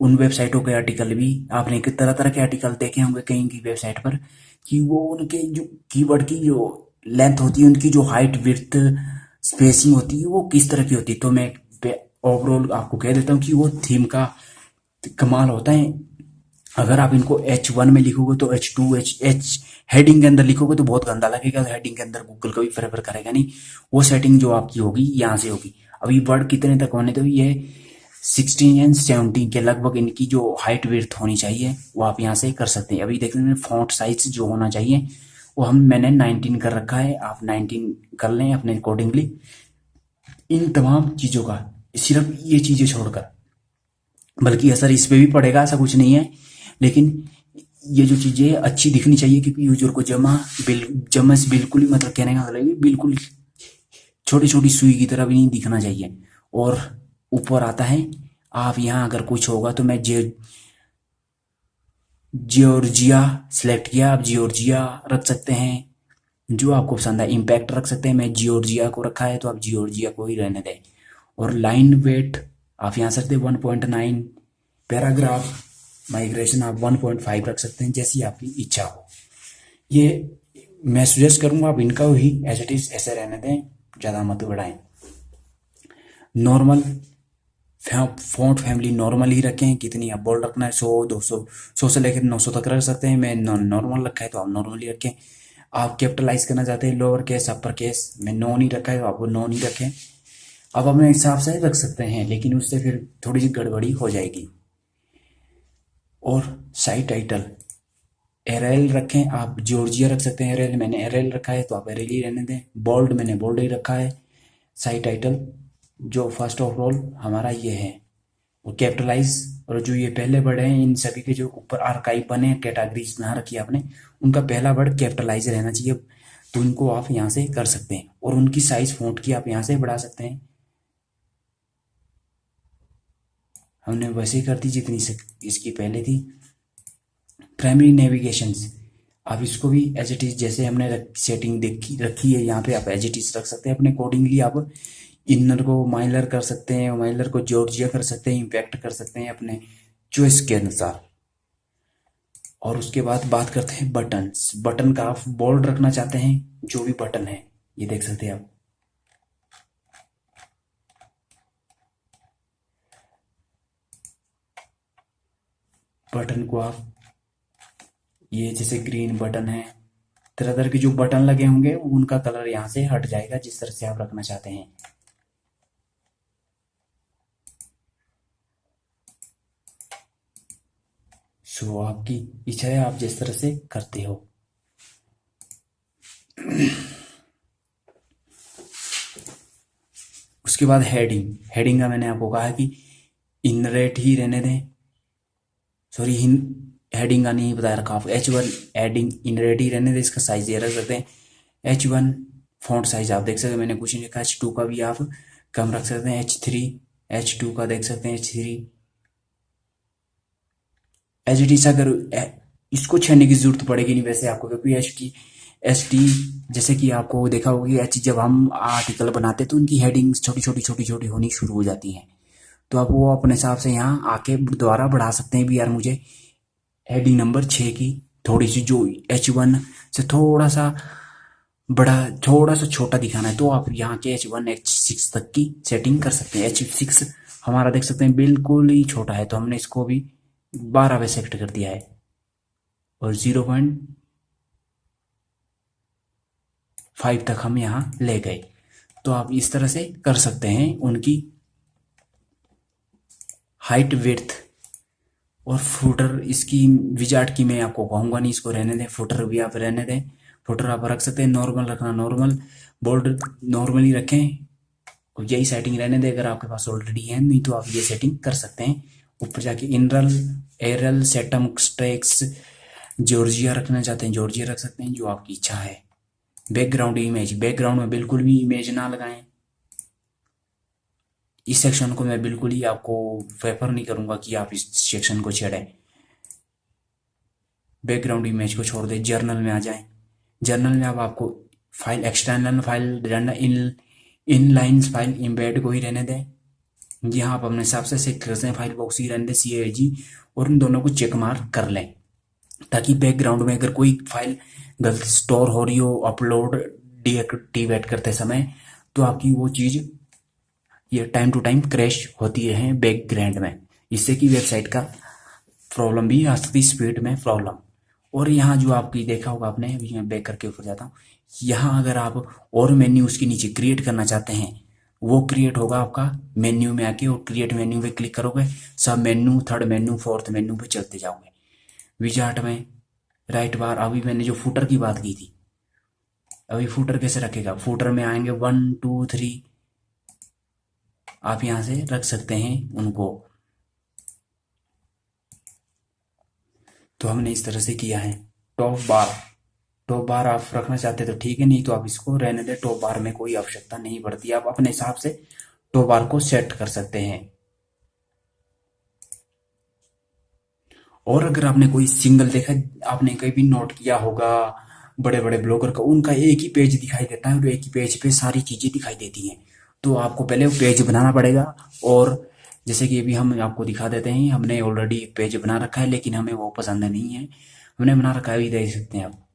उन वेबसाइटों के आर्टिकल भी आपने तरह तरह के आर्टिकल देखे होंगे कहीं की वेबसाइट पर, कि वो उनके जो कीवर्ड की जो लेंथ होती है, उनकी जो हाइट विड्थ स्पेसिंग होती है वो किस तरह की होती है। तो मैं ओवरऑल आपको कह देता हूँ कि वो थीम का कमाल होता है। अगर आप इनको H1 में लिखोगे तो H2 H हेडिंग के अंदर लिखोगे तो बहुत गंदा लगेगा, हेडिंग के अंदर गूगल कभी प्रेफर करेगा नहीं। वो सेटिंग जो आपकी होगी यहाँ से होगी। अभी वर्ड कितने तक होने, तो ये 16 एंड 17 के लगभग इनकी जो हाइट विड्थ होनी चाहिए वो आप यहाँ से कर सकते हैं। अभी देख लें फॉन्ट साइज जो होना चाहिए वो मैंने 19 कर रखा है, आप 19 कर लें अपने अकॉर्डिंगली। इन तमाम चीज़ों का सिर्फ ये चीज़ें छोड़कर, बल्कि असर इस पे भी पड़ेगा ऐसा कुछ नहीं है, लेकिन ये जो चीज़ें अच्छी दिखनी चाहिए क्योंकि यूजर को जमा से बिल्कुल ही मतलब कहने का मतलब बिल्कुल छोटी छोटी सुई की तरह भी नहीं दिखना चाहिए। और ऊपर आता है आप यहाँ अगर कुछ होगा तो मैं जियोर्जिया सेलेक्ट किया, आप जियोर्जिया रख सकते हैं जो आपको पसंद है। इम्पैक्ट रख सकते हैं, मैं जियोर्जिया को रखा है तो आप जियोर्जिया को ही रहने दें। और लाइन वेट आप यहाँ सकते हैं 1.9, पैराग्राफ माइग्रेशन आप 1.5 रख सकते हैं, जैसी आपकी इच्छा हो। ये मैं सजेस्ट करूँगा आप इनका ही एज इट इज ऐसे रहने दें, ज़्यादा मत बढ़ाएं। नॉर्मल फॉन्ट फैमिली नॉर्मल ही रखें, कितनी आप बोल्ड रखना है 100 200 100 से लेकर 900 तक रख सकते हैं। मैं नॉर्मल रखा है तो आप नॉर्मल ही रखें। आप कैपिटलाइज करना चाहते हैं लोअर केस अपर केस, मैं नो नहीं रखा है तो आप वो नो नहीं रखें। आप अपने हिसाब से रख सकते हैं, लेकिन उससे फिर थोड़ी सी गड़बड़ी हो जाएगी। और साइड टाइटल एरएल रखें, आप जॉर्जिया रख सकते हैं, एरएल मैंने एरएल रखा है तो आप एरएल ही रहने दें। बोल्ड मैंने बोल्ड ही रखा है। साइड टाइटल जो फर्स्ट ऑफ ऑल हमारा ये है वो कैपिटलाइज, और जो ये पहले वर्ड हैं इन सभी के जो ऊपर आर्काइव बने कैटेगरीज बना रखी है आपने, उनका पहला वर्ड कैपिटलाइज रहना चाहिए। तो उनको आप यहाँ से कर सकते हैं और उनकी साइज फॉन्ट की आप यहाँ से बढ़ा सकते हैं। हमने वैसे ही कर दी जितनी इसकी पहले थी। प्राइमरी नेविगेशंस आप इसको भी एज इट इज जैसे हमने सेटिंग रखी है यहाँ पे आप एज इट इज रख सकते हैं अपने अकॉर्डिंगली। आप इनर को माइलर कर सकते हैं, माइलर को जॉर्जिया कर सकते हैं, इम्पैक्ट कर सकते हैं अपने चॉइस के अनुसार। और उसके बाद बात करते हैं बटन्स। बटन का आप बोल्ड रखना चाहते हैं, जो भी बटन है ये देख सकते हैं आप। बटन को आप ये जैसे ग्रीन बटन है, तरह तरह के जो बटन लगे होंगे उनका कलर यहाँ से हट जाएगा जिस तरह से आप रखना चाहते हैं। सो आपकी इच्छा है आप जिस तरह से करते हो। उसके बाद हेडिंग। हेडिंग का मैंने आपको कहा कि इनरेट ही रहने दें, सॉरी हेडिंग का नहीं बता रखा आप। H1 हेडिंग इनरेट ही रहने दें, इसका साइज ये रख सकते हैं H1। फॉन्ट साइज आप देख सकते हैं मैंने कुछ नहीं लिखा। H2 का भी आप कम रख सकते हैं, H3 H2 का देख सकते हैं H3 एज इट इज। अगर इसको छेड़ने की जरूरत पड़ेगी नहीं वैसे आपको, क्योंकि HT जैसे कि आपको देखा होगा कि H जब हम आर्टिकल बनाते हैं तो उनकी हेडिंग्स छोटी छोटी छोटी छोटी होनी शुरू हो जाती हैं। तो आप वो अपने हिसाब से यहाँ आके दोबारा बढ़ा सकते हैं भी, यार मुझे हेडिंग नंबर 6 की थोड़ी सी जो H1 से थोड़ा सा बड़ा थोड़ा सा छोटा दिखाना है तो आप यहाँ के H1 H6 तक की सेटिंग कर सकते हैं। H6 हमारा देख सकते हैं बिल्कुल ही छोटा है तो हमने इसको भी 12 पे सेलेक्ट कर दिया है और 0.5 तक हम यहाँ ले गए। तो आप इस तरह से कर सकते हैं उनकी हाइट विड्थ। और फुटर इसकी विजार्ड की मैं आपको कहूँगा नहीं, इसको रहने दें, फुटर भी आप रहने दें। फुटर आप रख सकते हैं, नॉर्मल रखना नॉर्मल, बोल्ड नॉर्मली रखें और यही सेटिंग रहने दें। अगर आपके पास ऑलरेडी है, नहीं तो आप ये सेटिंग कर सकते हैं। ऊपर जाके इनरल, एरल, सेटम, स्ट्रेक्स, जॉर्जिया रखना चाहते हैं जॉर्जिया रख सकते हैं, जो आपकी इच्छा है। बैकग्राउंड इमेज, बैकग्राउंड में बिल्कुल भी इमेज ना लगाएं। इस सेक्शन को मैं बिल्कुल ही आपको प्रेफर नहीं करूंगा कि आप इस सेक्शन को छेड़ें। बैकग्राउंड इमेज को छोड़ दें, जर्नल में आ जाएं। जर्नल में अब आपको फाइल, एक्सटर्नल फाइल, इन लाइन्स फाइल, इम्बेड को ही रहने दें। यहाँ आप अपने हिसाब से सेट कर सकते हैं, फाइल बॉक्स ही रहने दें CAG, और इन दोनों को चेक मार्क कर लें, ताकि बैकग्राउंड में अगर कोई फाइल गलत स्टोर हो रही हो अपलोड डीएक्टिवेट करते समय, तो आपकी वो चीज़ ये टाइम टू टाइम क्रैश होती है बैकग्राउंड में, इससे कि वेबसाइट का प्रॉब्लम भी आ सकती, स्पीड में प्रॉब्लम। और यहाँ जो आपकी देखा होगा आपने, अभी मैं बैक करके ऊपर जाता हूँ, यहाँ अगर आप और मेन्यू उसके नीचे क्रिएट करना चाहते हैं, वो क्रिएट होगा आपका मेन्यू में आके, और क्रिएट मेन्यू पे क्लिक करोगे, सब menu, third menu, fourth menu पे चलते जाओगे। विजार्ट में राइट बार, अभी मैंने जो फुटर की बात की थी, अभी फुटर कैसे रखेगा, फुटर में आएंगे 1 2 3, आप यहाँ से रख सकते हैं उनको। तो हमने इस तरह से किया है। टॉप बार, टॉप बार आप रखना चाहते तो ठीक है, नहीं तो आप इसको रहने दें। टॉप बार में कोई आवश्यकता नहीं पड़ती, आप अपने हिसाब से टॉप बार को सेट कर सकते हैं। और अगर आपने कोई सिंगल देखा, आपने कहीं भी नोट किया होगा बड़े बड़े ब्लॉगर का, उनका एक ही पेज दिखाई देता है और एक ही पेज पे सारी चीजें दिखाई देती हैं। तो आपको पहले वो पेज बनाना पड़ेगा। और जैसे कि अभी हम आपको दिखा देते हैं, हमने ऑलरेडी पेज बना रखा है, लेकिन हमें वो पसंद नहीं है, हमने बना रखा है, अभी देख सकते हैं आप।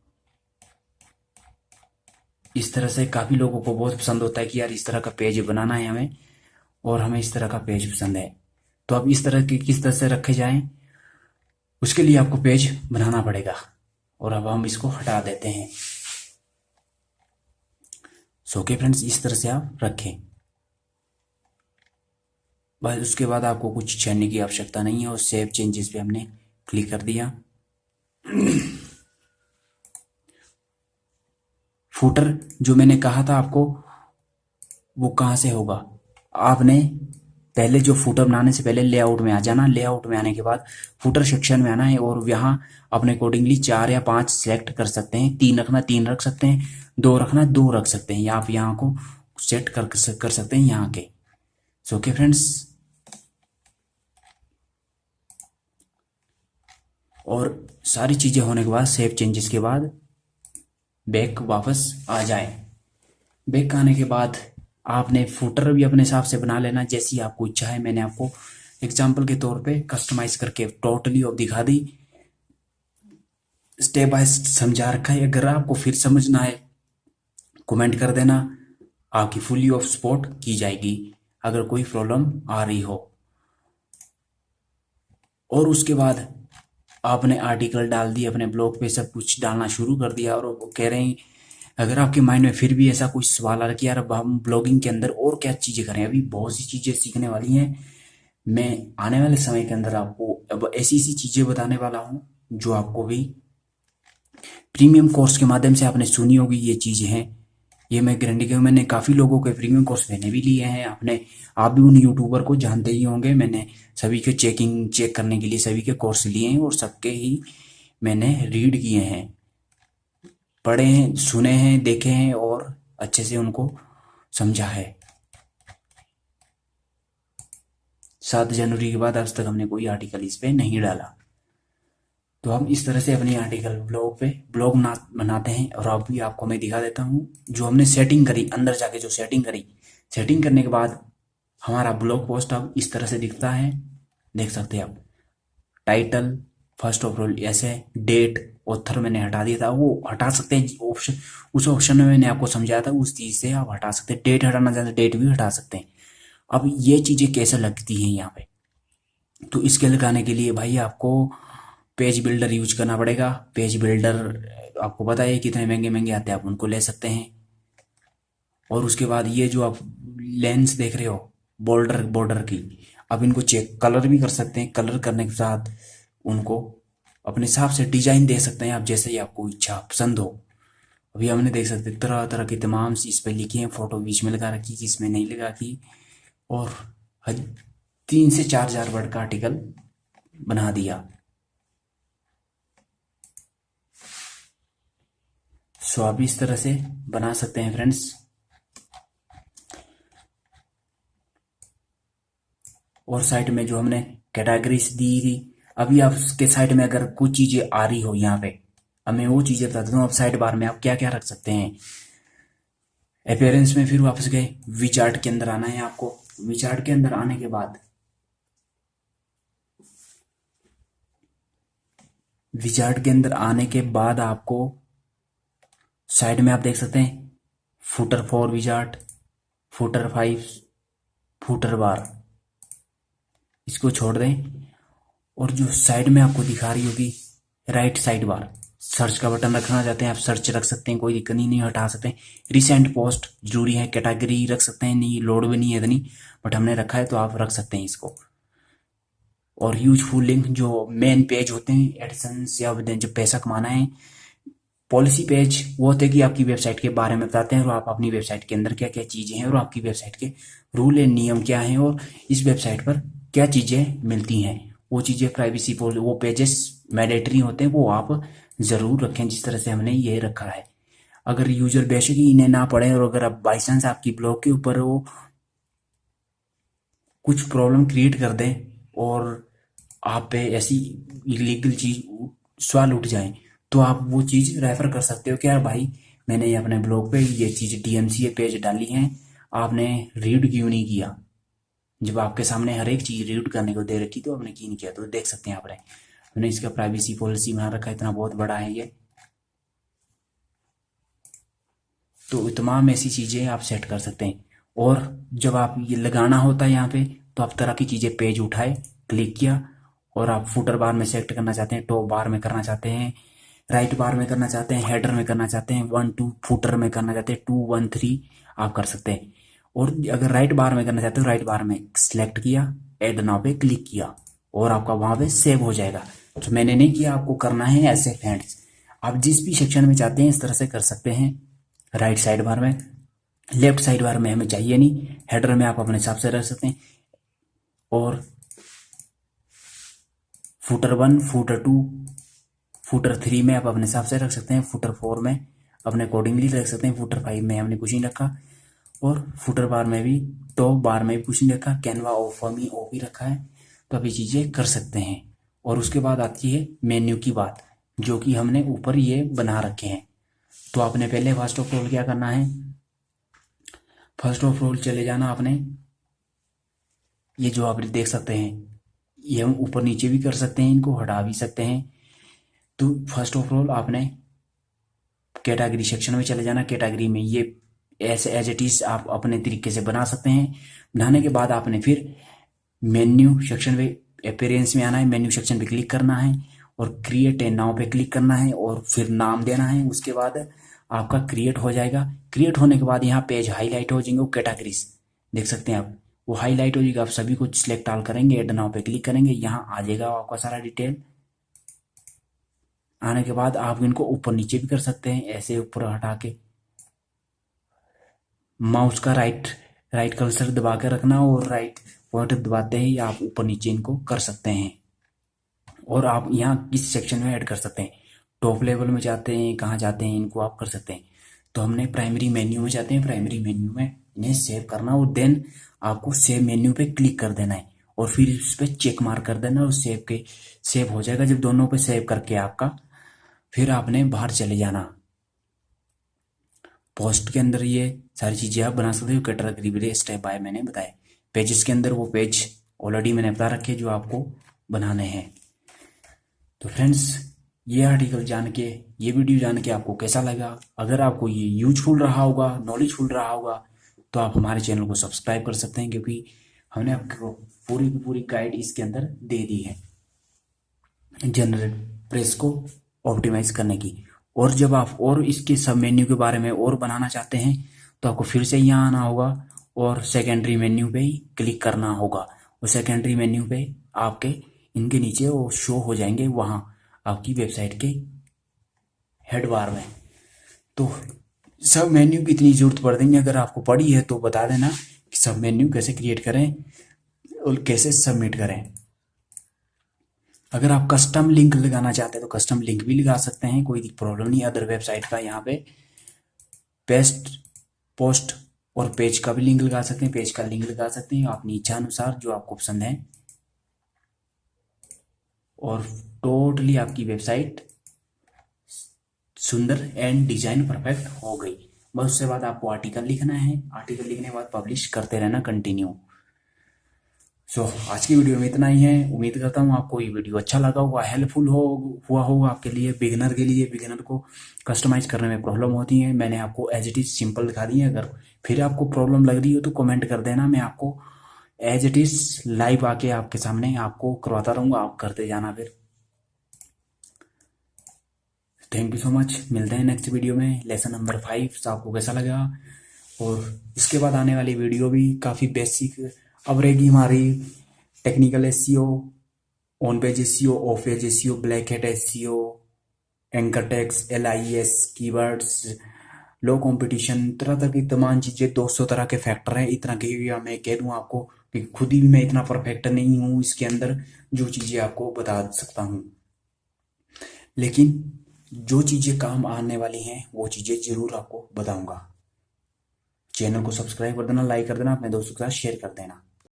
इस तरह से काफी लोगों को बहुत पसंद होता है कि यार इस तरह का पेज बनाना है हमें, और हमें इस तरह का पेज पसंद है। तो अब इस तरह के किस तरह से रखे जाएं, उसके लिए आपको पेज बनाना पड़ेगा। और अब हम इसको हटा देते हैं। सो ओके फ्रेंड्स, इस तरह से आप रखें। बस उसके बाद आपको कुछ छेड़ने की आवश्यकता नहीं है, और सेव चेंजेस पे हमने क्लिक कर दिया। फुटर जो मैंने कहा था आपको, वो कहाँ से होगा, आपने पहले जो फुटर बनाने से पहले लेआउट में आ जाना। लेआउट में आने के बाद फुटर सेक्शन में आना है, और यहाँ अपने अकॉर्डिंगली 4 या 5 सेलेक्ट कर सकते हैं। 3 रखना 3 रख सकते हैं, 2 रखना 2 रख सकते हैं, या आप यहाँ को सेट कर सकते हैं यहाँ के। सो ओके फ्रेंड्स, और सारी चीजें होने के बाद, सेव चेंजेस के बाद बैक वापस आ जाए। बैक आने के बाद आपने फुटर भी अपने हिसाब से बना लेना, जैसी आपको इच्छा है। मैंने आपको एग्जांपल के तौर पे कस्टमाइज करके टोटली ऑफ दिखा दी, स्टेप बाय समझा रखा है। अगर आपको फिर समझना है, कमेंट कर देना, आपकी फुली ऑफ सपोर्ट की जाएगी अगर कोई प्रॉब्लम आ रही हो। और उसके बाद आपने आर्टिकल डाल दिए अपने ब्लॉग पे, सब कुछ डालना शुरू कर दिया, और वो कह रहे हैं अगर आपके माइंड में फिर भी ऐसा कुछ सवाल आ रहा है कि यार अब हम ब्लॉगिंग के अंदर और क्या चीज़ें करें, अभी बहुत सी चीज़ें सीखने वाली हैं। मैं आने वाले समय के अंदर आपको अब ऐसी ऐसी चीज़ें बताने वाला हूँ जो आपको भी प्रीमियम कोर्स के माध्यम से आपने सुनी होगी। ये चीज़ें हैं, ये मैं गारंटी के, मैंने काफ़ी लोगों के प्रीमियम कोर्स मैंने भी लिए हैं। आप भी उन यूट्यूबर को जानते ही होंगे। मैंने सभी के चेक करने के लिए सभी के कोर्स लिए हैं, और सबके ही मैंने रीड किए हैं, पढ़े हैं, सुने हैं, देखे हैं, और अच्छे से उनको समझा है। 7 जनवरी के बाद आज तक हमने कोई आर्टिकल इस पे नहीं डाला। तो हम इस तरह से अपनी आर्टिकल ब्लॉग पे ब्लॉग बनाते हैं। और अब भी आपको मैं दिखा देता हूँ जो हमने सेटिंग करी, अंदर जाके जो सेटिंग करी। सेटिंग करने के बाद हमारा ब्लॉग पोस्ट अब इस तरह से दिखता है, देख सकते हैं आप। टाइटल, फर्स्ट ऑफ ऑल ऐसे, डेट, ऑथर मैंने हटा दिया था, वो हटा सकते हैं ऑप्शन, उस ऑप्शन में मैंने आपको समझाया था, उस चीज़ से आप हटा सकते हैं। डेट हटाना चाहते हैं, डेट भी हटा सकते हैं। अब ये चीज़ें कैसे लगती हैं यहाँ पे, तो इसके लगाने के लिए भाई आपको पेज बिल्डर यूज करना पड़ेगा। पेज बिल्डर आपको पता है कितने महंगे महंगे आते हैं, आप उनको ले सकते हैं। और उसके बाद ये जो आप लेंस देख रहे हो बॉर्डर की, आप इनको चेक कलर भी कर सकते हैं। कलर करने के साथ उनको अपने हिसाब से डिजाइन दे सकते हैं आप, जैसे ही आपको इच्छा पसंद हो। अभी हमने देख सकते तरह तरह की तमाम इस पे लिखी हैं, फोटो बीच में लगा रखी, किसमें नहीं लगा की, और 3 से 4 हजार वर्ड का आर्टिकल बना दिया। सो आप इस तरह से बना सकते हैं फ्रेंड्स। और साइट में जो हमने कैटेगरीज दी थी, अभी आपके साइट में अगर कुछ चीजें आ रही हो यहाँ पे, अब मैं वो चीजें बता देता हूँ। आप साइड बार में आप क्या क्या रख सकते हैं। अपीयरेंस में फिर वापस गए, विचार्ट के अंदर आना है आपको। विचार्ट के अंदर आने के बाद आपको साइड में आप देख सकते हैं फुटर 4 विजार्ट, फुटर 5, फुटर बार, इसको छोड़ दें। और जो साइड में आपको दिखा रही होगी राइट साइड बार, सर्च का बटन रखना चाहते हैं आप सर्च रख सकते हैं, कोई दिक्कत नहीं, हटा सकते हैं। रिसेंट पोस्ट जरूरी है, कैटेगरी रख सकते हैं, नहीं लोड भी नहीं है इतनी, बट हमने रखा है तो आप रख सकते हैं इसको। और यूजफुल लिंक, जो मेन पेज होते हैं एडसेंस या जब पैसा कमाना है, पॉलिसी पेज वो होते हैं कि आपकी वेबसाइट के बारे में बताते हैं और आप अपनी वेबसाइट के अंदर क्या क्या चीज़ें हैं और आपकी वेबसाइट के रूल एंड नियम क्या हैं और इस वेबसाइट पर क्या चीज़ें मिलती हैं। वो चीज़ें प्राइवेसी पॉलिसी, वो पेजेस मैंडेटरी होते हैं, वो आप ज़रूर रखें जिस तरह से हमने ये रखा है। अगर यूजर बेशक ही इन्हें ना पढ़े और अगर आप बाई चांस आपकी ब्लॉग के ऊपर वो कुछ प्रॉब्लम क्रिएट कर दें और आप पे ऐसी इलीगल चीज सवाल उठ जाए, तो आप वो चीज रेफर कर सकते हो कि यार भाई मैंने ये अपने ब्लॉग पे ये चीज डीएमसीए पेज डाली है, आपने रीड क्यों नहीं किया। जब आपके सामने हर एक चीज रीड करने को दे रखी तो आपने क्यों नहीं किया, तो देख सकते हैं आपने हमने इसका प्राइवेसी पॉलिसी बना रखा है, इतना बहुत बड़ा है ये। तो तमाम ऐसी चीजें आप सेट कर सकते हैं। और जब आप ये लगाना होता है यहाँ पे, तो आप तरह की चीजें पेज उठाए, क्लिक किया, और आप फुटर बार में सेलेक्ट करना चाहते हैं, टॉप बार में करना चाहते हैं, राइट बार में करना चाहते हैं, हेडर में करना चाहते हैं, 1 2 फुटर में करना चाहते हैं, 2 1 3 आप कर सकते हैं। और अगर राइट बार में करना चाहते हो, राइट बार में सिलेक्ट किया, एड नाउ पे क्लिक किया और आपका वहां पे सेव हो जाएगा। तो मैंने नहीं किया, आपको करना है ऐसे फ्रेंड्स। आप जिस भी सेक्शन में चाहते हैं इस तरह से कर सकते हैं। राइट साइड बार में, लेफ्ट साइड बार में हमें चाहिए नहीं, हेडर में आप अपने हिसाब से रख सकते हैं। और फुटर 1, फुटर 2, फुटर 3 में आप अपने हिसाब से रख सकते हैं, फुटर 4 में अपने अकॉर्डिंगली रख सकते हैं, फुटर 5 में हमने कुछ नहीं रखा, और फुटर बार में भी, टॉप बार में भी कुछ नहीं रखा, कैनवा ऑफ मी ऑफ ही रखा है। तो आप ये चीज़ें कर सकते हैं। और उसके बाद आती है मेन्यू की बात, जो कि हमने ऊपर ये बना रखे हैं। तो आपने पहले फर्स्ट ऑफ ऑल क्या करना है, फर्स्ट ऑफ ऑल चले जाना आपने, ये जो आप देख सकते हैं ये हम ऊपर नीचे भी कर सकते हैं, इनको हटा भी सकते हैं। तो फर्स्ट ऑफ ऑल आपने कैटेगरी सेक्शन में चले जाना, कैटेगरी में ये ऐसे एज इट इज आप अपने तरीके से बना सकते हैं। बनाने के बाद आपने फिर मेन्यू सेक्शन पे अपीयरेंस में आना है, मेन्यू सेक्शन पे क्लिक करना है और क्रिएट ए नाउ पे क्लिक करना है और फिर नाम देना है। उसके बाद आपका क्रिएट हो जाएगा। क्रिएट होने के बाद यहाँ पेज हाईलाइट हो जाएंगे, वो कैटेगरीज देख सकते हैं आप, वो हाईलाइट हो जाएगा। आप सभी कुछ सिलेक्ट ऑल करेंगे, एड नाउ पे क्लिक करेंगे, यहाँ आ जाएगा आपका सारा डिटेल। आने के बाद आप इनको ऊपर नीचे भी कर सकते हैं, ऐसे ऊपर हटा के माउस का राइट राइट कर्सर दबा के रखना और राइट पॉइंटर दबाते ही आप ऊपर नीचे इनको कर सकते हैं। और आप यहाँ किस सेक्शन में ऐड कर सकते हैं, टॉप लेवल में जाते हैं, कहाँ जाते हैं, इनको आप कर सकते हैं। तो हमने प्राइमरी मेन्यू में जाते हैं, प्राइमरी मेन्यू में इन्हें सेव करना और देन आपको सेव मेन्यू पे क्लिक कर देना है और फिर इस पर चेक मार्क कर देना और सेव हो जाएगा। जब दोनों पे सेव करके आपका, फिर आपने बाहर चले जाना। पोस्ट के अंदर ये सारी चीज़ें आप बना सकते हो, कैटेगरी भी स्टेप बाय मैंने बताया। पेजेस के अंदर वो पेज ऑलरेडी मैंने बता रखे जो आपको बनाने हैं। तो फ्रेंड्स, ये आर्टिकल जान के, ये वीडियो जान के आपको कैसा लगा? अगर आपको ये यूजफुल रहा होगा, नॉलेजफुल रहा होगा, तो आप हमारे चैनल को सब्सक्राइब कर सकते हैं, क्योंकि हमने आपको पूरी की पूरी गाइड इसके अंदर दे दी है जनरल प्रेस को ऑप्टिमाइज करने की। और जब आप और इसके सब मेन्यू के बारे में और बनाना चाहते हैं तो आपको फिर से यहाँ आना होगा और सेकेंडरी मेन्यू पे ही क्लिक करना होगा। और सेकेंडरी मेन्यू पे आपके इनके नीचे वो शो हो जाएंगे, वहाँ आपकी वेबसाइट के हेड बार में। तो सब मेन्यू की इतनी जरूरत पड़ रही है, अगर आपको पड़ी है तो बता देना कि सब मेन्यू कैसे क्रिएट करें और कैसे सबमिट करें। अगर आप कस्टम लिंक लगाना चाहते हैं तो कस्टम लिंक भी लगा सकते हैं, कोई प्रॉब्लम नहीं। अदर वेबसाइट का यहाँ पे पेस्ट पोस्ट और पेज का भी लिंक लगा सकते हैं, पेज का लिंक लगा सकते हैं अपनी इच्छा अनुसार जो आपको पसंद है, और टोटली आपकी वेबसाइट सुंदर एंड डिजाइन परफेक्ट हो गई। बस उसके बाद आपको आर्टिकल लिखना है, आर्टिकल लिखने के बाद पब्लिश करते रहना कंटिन्यू। सो आज की वीडियो में इतना ही है। उम्मीद करता हूँ आपको ये वीडियो अच्छा लगा होगा, हेल्पफुल हुआ होगा आपके लिए। बिगिनर के लिए, बिगिनर को कस्टमाइज करने में प्रॉब्लम होती है, मैंने आपको एज इट इज़ सिंपल दिखा दी है। अगर फिर आपको प्रॉब्लम लग रही हो तो कमेंट कर देना, मैं आपको एज इट इज़ लाइव आके आपके सामने आपको करवाता रहूँगा, आप करते जाना फिर। थैंक यू सो मच, मिलते हैं नेक्स्ट वीडियो में। लेसन नंबर 5 आपको कैसा लगा, और इसके बाद आने वाली वीडियो भी काफ़ी बेसिक अब रहेगी हमारी। Technical SEO, on page SEO, of page SEO, black hat SEO, anchor tags, LIS, keywords, low competition, तरह तरह की तमाम चीज़ें, 200 तरह के फैक्टर हैं। इतना के मैं कह दूँ आपको कि खुद ही मैं इतना परफेक्ट नहीं हूँ इसके अंदर जो चीज़ें आपको बता सकता हूँ, लेकिन जो चीज़ें काम आने वाली हैं वो चीज़ें ज़रूर आपको बताऊंगा। चैनल को सब्सक्राइब कर देना, लाइक कर देना, अपने दोस्तों के साथ शेयर कर देना।